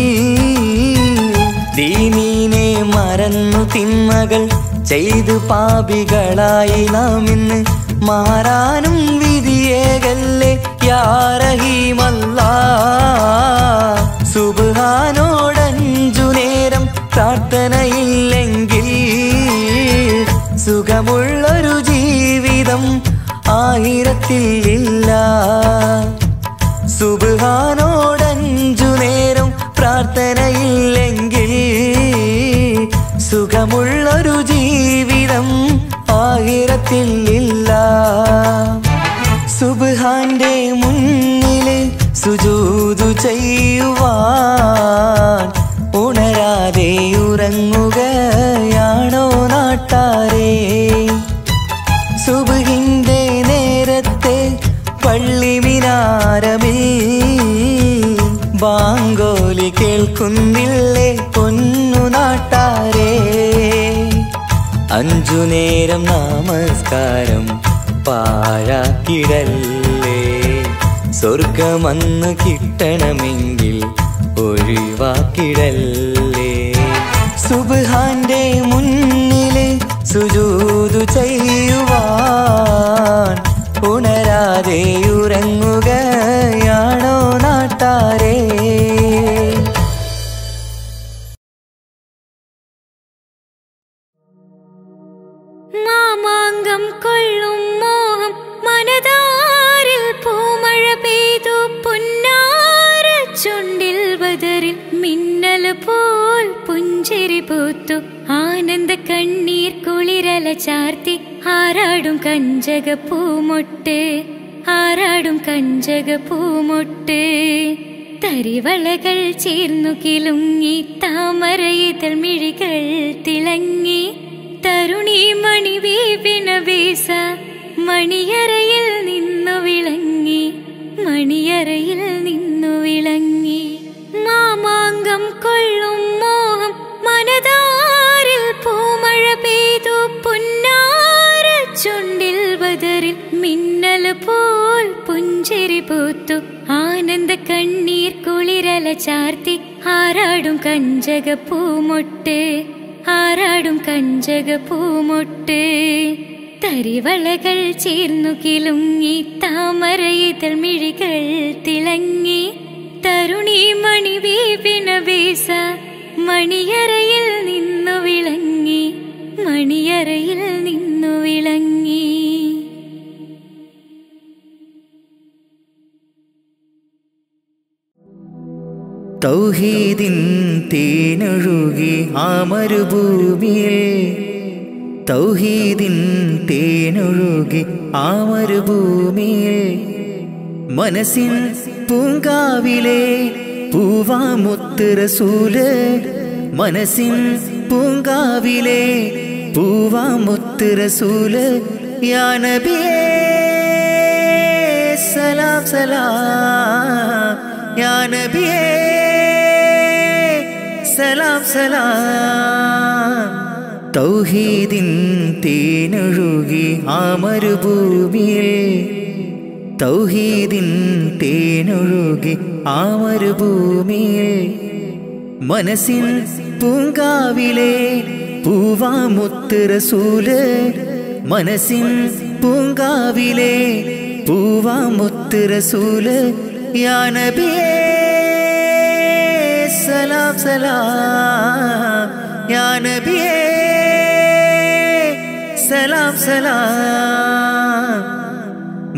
ദീനീനെ മറന്നു തിന്മകൾ ചെയ്തു പാപികളായി നാം ഇന്ന് മാറാനും വിധിയേകല്ലേ യാ റഹീമല്ലാഹ്. സുബ്ഹാനോടഞ്ചു നേരം പ്രാർത്ഥനയില്ലെങ്കിൽ സുഖമുള്ളൊരു ജീവിതം ആയിരത്തിൽ ഇല്ല. സുബ്ഹാനോടഞ്ചു നേരം പ്രാർത്ഥനയില്ലെങ്കിൽ സുഖമുള്ളൊരു ജീവിതം ആയിരത്തിൽ ഇല്ല. സുബ്ഹാന്റെ മുന്നില് സുജൂദു ചെയ്യുവാൻ ഉണരാതെ ഉറങ്ങുകയാണോ നാട്ടാരേ? സുബ്ഹിന്റെ നേരത്തെ പള്ളി മിനാരമിൽ ബാങ്കോലി കേൾക്കുന്നില്ലേ പൊന്നു നാട്ടാരേ? 5 നേരം നമസ്കാരം പാഴാക്കിടല്ലേ. സ്വർഗമന്ന് കിട്ടണമെങ്കിൽ ഒഴിവാക്കിടല്ലേ. സുബ്ഹാന്റെ മുന്നില് സുജൂദു ചെയ്യുവാൻ ഉണരാതെ ഉറങ്ങുകയാണോ നാട്ടാരേ? മാമാങ്കം കൊള്ളും മോഹം മനതാരിൽ പൂമഴ പെയ്തു പുന്നാര ചുണ്ടിൽ ബദറിൽ മിന്നൽ പോൽ പുഞ്ചിരി പൂത്തു ആനന്ദ കണ്ണീർ കുളിരല ചാർത്തി ആരാടും കഞ്ചക പൂമൊട്ട് ആരാടും കഞ്ചക പൂമൊട്ട്. തരിവളകൾ ചേർന്നു കിലുങ്ങി താമരയിതൾ മിഴികൾ തിളങ്ങി തരുണി മണി വീപിന വീസ മണിയറയിൽ നിന്നു വിളങ്ങി മണിയറയിൽ നിന്നു വിളങ്ങി. മാമാങ്കം കൊള്ളും മോഹം മനതാരിൽ പൂമഴ പെയ്തു പുന്നാര ചുണ്ടിൽ ബദറിൽ മിന്നൽ പോൽ പുഞ്ചിരി പൂത്തു ആനന്ദ കണ്ണീർ കുളിരല ചാർത്തി ആരാടും കഞ്ചക പൂമൊട്ട് ആരാടും കഞ്ചക പൂമൊട്ട്. തരിവളകൾ ചേർന്നു കിലുങ്ങി താമരയിതൾ മിഴികൾ തിളങ്ങി തരുണി മണി വീപിന വീസ മണിയറയിൽ നിന്നു വിളങ്ങി മണിയറയിൽ നിന്നു വിളങ്ങി. തൗഹീദിൻ തേനൊഴുകി ആ മരുഭൂമിയിൽ തൗഹീദിൻ തേനൊഴുകി ആ മരുഭൂമിയിൽ മനസ്സിൻ പൂങ്കാവിലെ പൂവാമുത്ത് റസൂല് മനസ്സിൻ പൂങ്കാവിലെ പൂവാമുത്ത് റസൂല് യാ നബിയേ സലാം സലാം യാ നബിയേ സലാം സലാം. തൗഹീദിൻ തേനൊഴുകി ആ മരുഭൂമിയിൽ തൗഹീദിൻ തേനൊഴുകി ആ മരുഭൂമിയിൽ മനസ്സിൻ പൂങ്കാവിലെ പൂവാമുത്ത് റസൂല് മനസ്സിൻ പൂങ്കാവിലെ പൂവാമുത്ത് റസൂല് യാ നബിയേ സലാം സലാം യാ നബിയേ സലാം സലാം.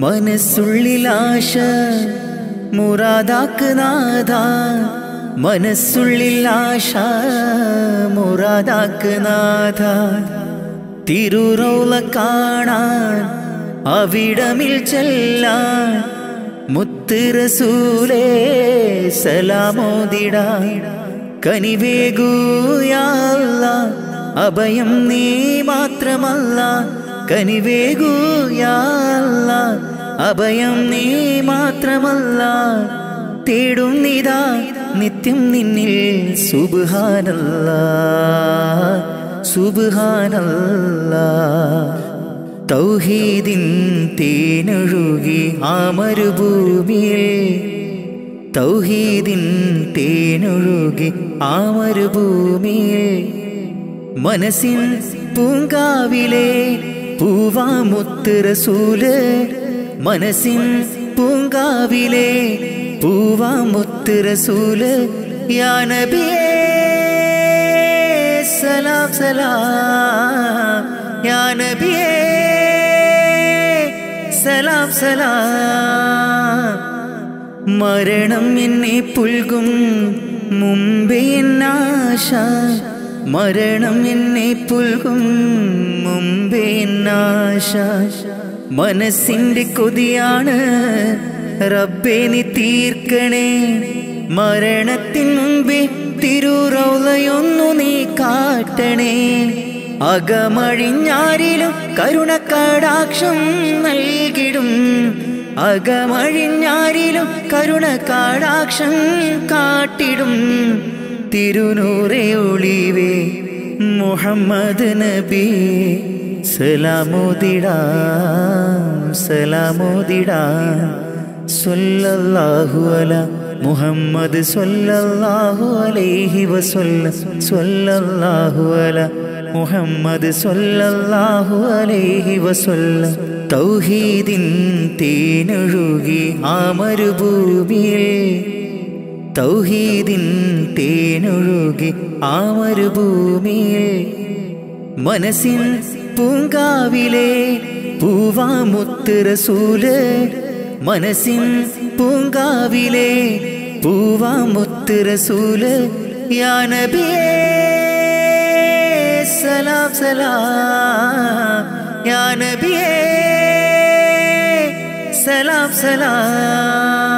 മനസ്സുള്ളിലാശ മുറാദാക്ക് നാഥ മനസ്സുള്ളിലാശ മുറാദാക്ക് നാഥ തിരുറൗള കാണാൻ അവിടമിൽ ചെല്ലാൻ മുത്ത് റസൂലേ സലാമോദിടാൻ കനിവേകൂ യാ അല്ലാഹ് അഭയം നീ മാത്രമല്ല കനിവേകൂ യാ അല്ലാഹ് അഭയം നീ മാത്രമല്ല തേടുന്നിതാ നിത്യം നിന്നിൽ സുബ്ഹാനല്ലാഹ് സുബ്ഹാനല്ലാഹ് തൗഹീദിൻ തേനൊഴുകി ആ മരുഭൂമിയിൽ തൗഹീദിൻ തേനൊഴുകി ആ മരുഭൂമിയിൽ മനസ്സിൻ പൂങ്കാവിലെ പൂവാമുത്ത് റസൂല് മനസ്സിൻ പൂങ്കാവിലെ പൂവാമുത്ത് റസൂല് യാ നബിയേ സലാം സലാം യാ നബിയേ സലാം സലാം മരണം എന്നെ പുൽകും മുമ്പേ എന്നാശ മരണം എന്നെ പുൽകും മുമ്പേ എന്നാശ മനസ്സിന്റെ കൊതിയാണ് റബ്ബേ നീ തീർക്കണേ മരണത്തിൻ മുമ്പേ തിരുറൗളയൊന്നു നീ കാട്ടണേ അകമഴിഞ്ഞാരിലും കരുണക്കടാക്ഷം നൽകിടും അകമഴിഞ്ഞാരിലും കരുണക്കടാക്ഷം കാട്ടിടും തിരുനൂറെ ഒളിവേ മുഹമ്മദ് നബി സലാമോദിടാം സലാമോദിടാം സ്വല്ലല്ലാഹു അലാ മുഹമ്മദ് സ്വല്ലല്ലാഹു അലൈഹി വസല്ലം സ്വല്ലല്ലാഹു അലാ മുഹമ്മദ് സ്വല്ലല്ലാഹു അലൈഹി വസല്ലം തൗഹീദിൻ തേനൊഴുകി ആ മരുഭൂമിയിൽ തൗഹീദിൻ തേനൊഴുകി ആ മരുഭൂമിയിൽ മനസ്സിൻ പൂങ്കാവിലെ പൂവാമുത്ത് റസൂല് മനസ്സിൻ പൂങ്കാവിലെ പൂവാമുത്ത് റസൂല് യാ നബിയേ സലാം സലാം യാ നബിയേ സലാം സലാം